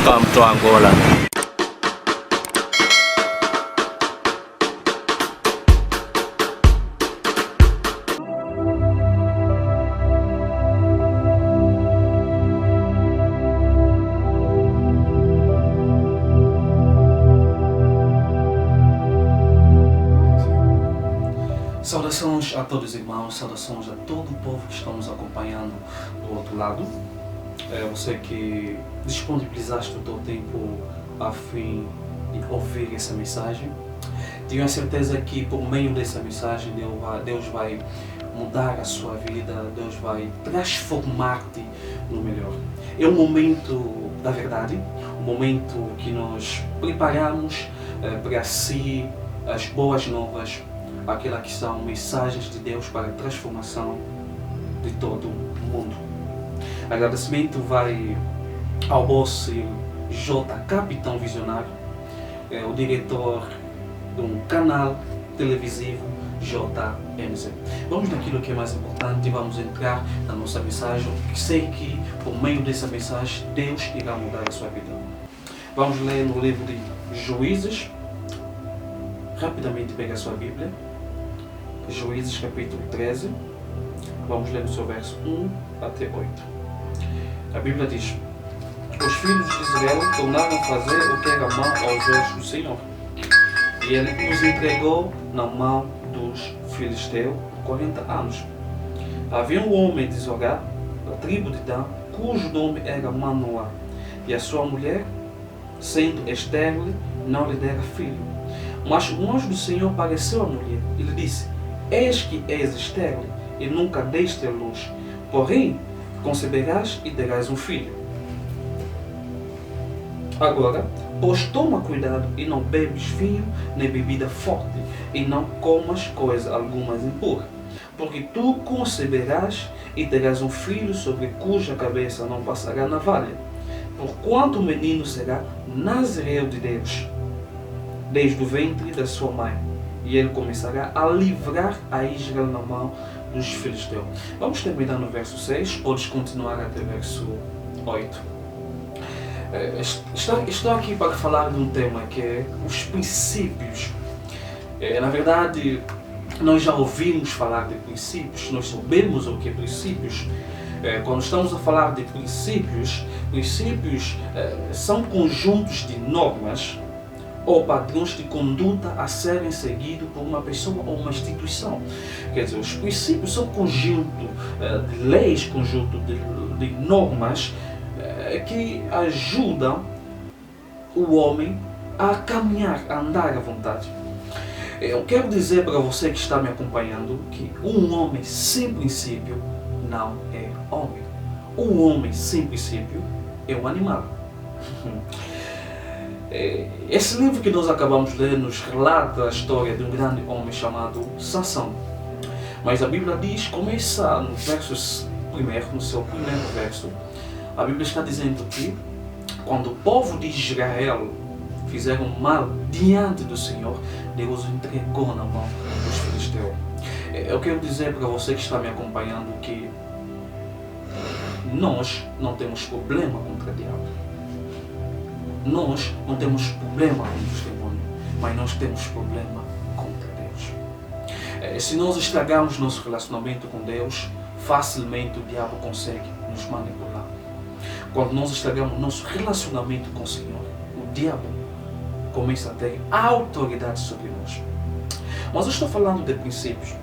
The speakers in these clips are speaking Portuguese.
Welcome to Angola. Saudações a todos os irmãos, saudações a todo o povo que está nos acompanhando do outro lado. Você que disponibilizaste o teu tempo a fim de ouvir essa mensagem. Tenho a certeza que por meio dessa mensagem Deus vai mudar a sua vida, Deus vai transformar-te no melhor. É um momento da verdade, um momento que nós preparamos para si as boas novas, aquelas que são mensagens de Deus para a transformação de todo o mundo. Agradecimento vai ao boss J. Capitão Visionário, o diretor de um canal televisivo JMZ. Vamos naquilo que é mais importante e vamos entrar na nossa mensagem, que sei que por meio dessa mensagem Deus irá mudar a sua vida. Vamos ler no livro de Juízes. Rapidamente pega a sua Bíblia. Juízes capítulo 13, vamos ler no seu verso 1 até 8. A Bíblia diz: os filhos de Israel tornaram a fazer o que era mau aos olhos do Senhor, e ele os entregou na mão dos filisteus por 40 anos. Havia um homem de Zorá, da tribo de Dan, cujo nome era Manoá, e a sua mulher, sendo estéril, não lhe dera filho. Mas o anjo do Senhor apareceu à mulher e lhe disse: eis que és estéril e nunca deste a luz, porém conceberás e terás um filho. Agora, pois toma cuidado e não bebes vinho nem bebida forte, e não comas coisa alguma impura, porque tu conceberás e terás um filho sobre cuja cabeça não passará navalha, porquanto o menino será nazireu de Deus, desde o ventre da sua mãe, e ele começará a livrar a Israel na mão dos filisteus. Vamos terminar no verso 6, podes continuar até o verso 8. Estou aqui para falar de um tema que é os princípios. Na verdade, nós já ouvimos falar de princípios, nós sabemos o que é princípios. Quando estamos a falar de princípios, são conjuntos de normas ou padrões de conduta a serem seguidos por uma pessoa ou uma instituição. Quer dizer, os princípios são conjunto de leis, conjunto de normas que ajudam o homem a caminhar, a andar à vontade. Eu quero dizer para você que está me acompanhando que um homem sem princípio não é homem. Um homem sem princípio é um animal. Esse livro que nós acabamos de ler nos relata a história de um grande homem chamado Sansão. Mas a Bíblia diz, começa no seu primeiro verso, a Bíblia está dizendo que quando o povo de Israel fizeram mal diante do Senhor, Deus o entregou na mão dos filisteus. Eu quero dizer para você que está me acompanhando que nós não temos problema contra o diabo. Nós não temos problema com os demônios, mas nós temos problema contra Deus. Se nós estragarmos nosso relacionamento com Deus, facilmente o diabo consegue nos manipular. Quando nós estragamos nosso relacionamento com o Senhor, o diabo começa a ter autoridade sobre nós. Mas eu estou falando de princípios.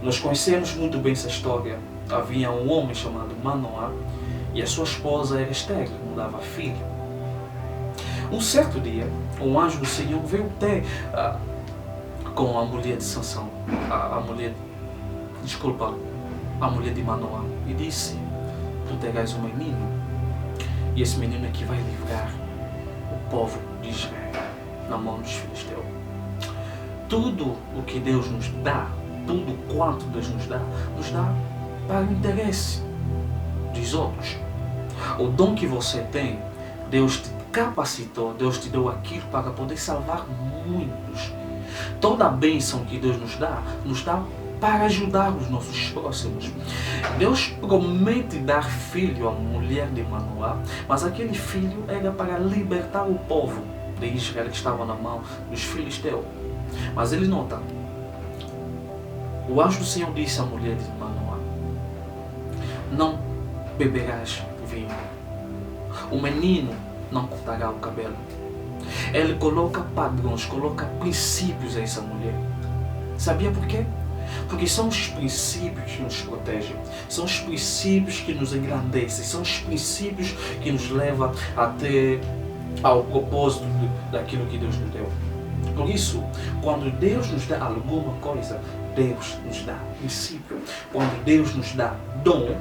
Nós conhecemos muito bem essa história. Havia um homem chamado Manoá e a sua esposa era estéril, não dava filho. Um certo dia, um anjo do Senhor veio ter com a mulher de Sansão, a mulher de Manoá, e disse: tu terás um menino, e esse menino é que vai livrar o povo de Israel na mão dos filisteus. Tudo o que Deus nos dá, tudo quanto Deus nos dá para o interesse dos outros. O dom que você tem, Deus te capacitou, Deus te deu aquilo para poder salvar muitos. Toda a bênção que Deus nos dá para ajudar os nossos próximos. Deus promete dar filho à mulher de Manoá, mas aquele filho era para libertar o povo de Israel que estava na mão dos filisteus. Mas ele nota, o anjo do Senhor disse à mulher de Manoá: não beberás vinho, o menino não cortará o cabelo. Ele coloca padrões, coloca princípios a essa mulher. Sabia por quê? Porque são os princípios que nos protegem, são os princípios que nos engrandecem, são os princípios que nos levam até ao propósito daquilo que Deus nos deu. Por isso, quando Deus nos dá alguma coisa, Deus nos dá princípio. Quando Deus nos dá dom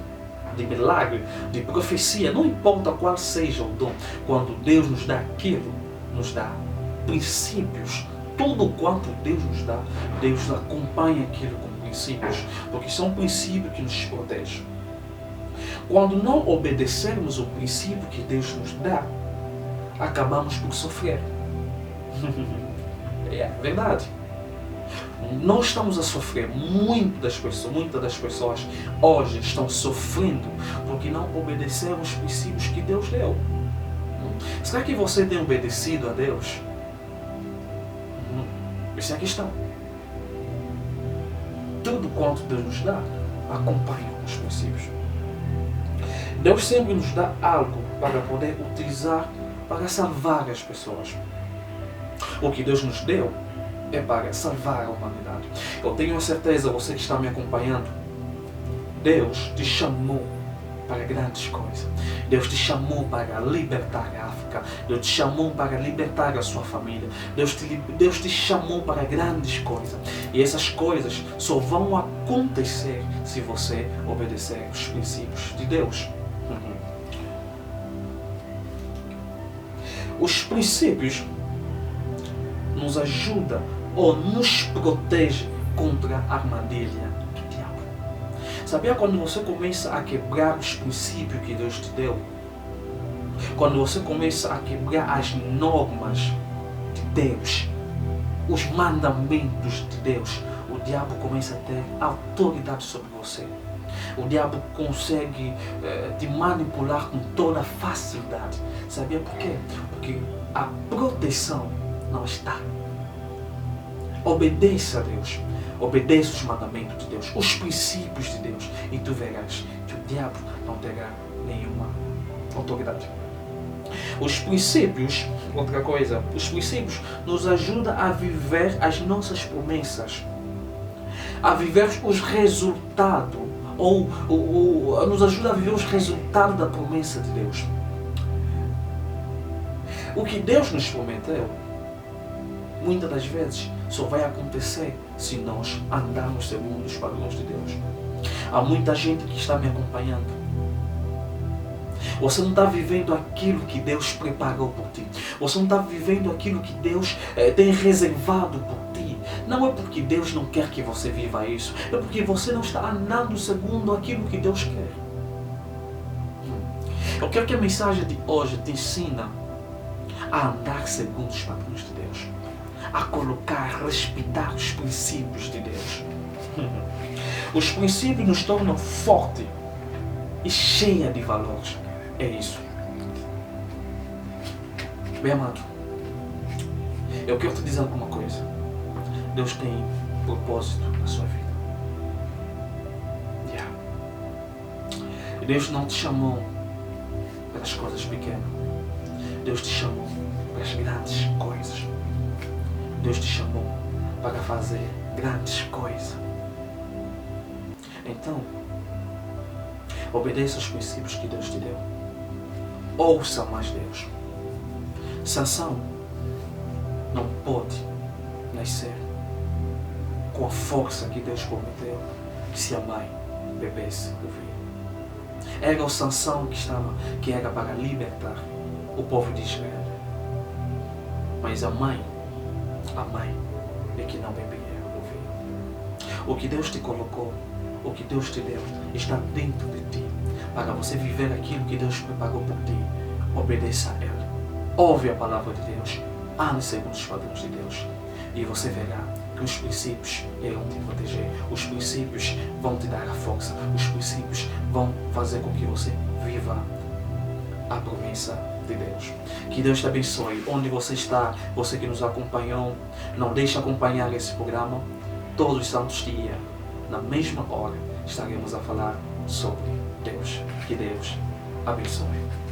de milagre, de profecia, não importa qual seja o dom, quando Deus nos dá aquilo, nos dá princípios. Tudo quanto Deus nos dá, Deus acompanha aquilo com princípios, porque são princípios que nos protegem. Quando não obedecermos o princípio que Deus nos dá, acabamos por sofrer. É verdade. Nós estamos a sofrer. Muitas das pessoas hoje estão sofrendo porque não obedeceram os princípios que Deus deu. Será que você tem obedecido a Deus? Essa é a questão. Tudo quanto Deus nos dá, acompanha os princípios. Deus sempre nos dá algo para poder utilizar para salvar as pessoas. O que Deus nos deu é para salvar a humanidade. Eu tenho a certeza, você que está me acompanhando, Deus te chamou para grandes coisas. Deus te chamou para libertar a África. Deus te chamou para libertar a sua família. Deus te chamou para grandes coisas. E essas coisas só vão acontecer se você obedecer os princípios de Deus. Os princípios nos ajudam ou nos protegem contra a armadilha do diabo. Sabia quando você começa a quebrar os princípios que Deus te deu? Quando você começa a quebrar as normas de Deus, os mandamentos de Deus, o diabo começa a ter autoridade sobre você. O diabo consegue te manipular com toda facilidade. Sabia por quê? Porque a proteção não está. Obedeça a Deus. Obedeça os mandamentos de Deus, os princípios de Deus, e tu verás que o diabo não terá nenhuma autoridade. Os princípios, outra coisa, os princípios nos ajudam a viver as nossas promessas, a viver os resultados, ou nos ajuda a viver os resultados da promessa de Deus. O que Deus nos prometeu, muitas das vezes, só vai acontecer se nós andarmos segundo os padrões de Deus. Há muita gente que está me acompanhando. Você não está vivendo aquilo que Deus preparou por ti. Você não está vivendo aquilo que Deus tem reservado por ti. Não é porque Deus não quer que você viva isso. É porque você não está andando segundo aquilo que Deus quer. Eu quero que a mensagem de hoje te ensina a andar segundo os padrões de Deus. A colocar, respeitar os princípios de Deus. Os princípios nos tornam forte e cheia de valores. É isso. Bem amado, eu quero te dizer alguma coisa. Deus tem propósito na sua vida. Deus não te chamou para as coisas pequenas. Deus te chamou para as grandes coisas. Deus te chamou para fazer grandes coisas. Então, obedeça os princípios que Deus te deu. Ouça mais Deus. Sansão não pode nascer com a força que Deus prometeu se a mãe bebesse o vinho. Era o Sansão que era para libertar o povo de Israel. Mas a mãe é que não bebia o vinho. O que Deus te colocou, o que Deus te deu, está dentro de ti. Para você viver aquilo que Deus preparou por ti, obedeça a Ele. Ouve a palavra de Deus, ande segundo os padrões de Deus, e você verá que os princípios irão te proteger, os princípios vão te dar a força, os princípios vão fazer com que você viva a promessa de Deus. Que Deus te abençoe. Onde você está, você que nos acompanhou, não deixe de acompanhar esse programa. Todos os santos dias, na mesma hora, estaremos a falar sobre Deus. Que Deus abençoe.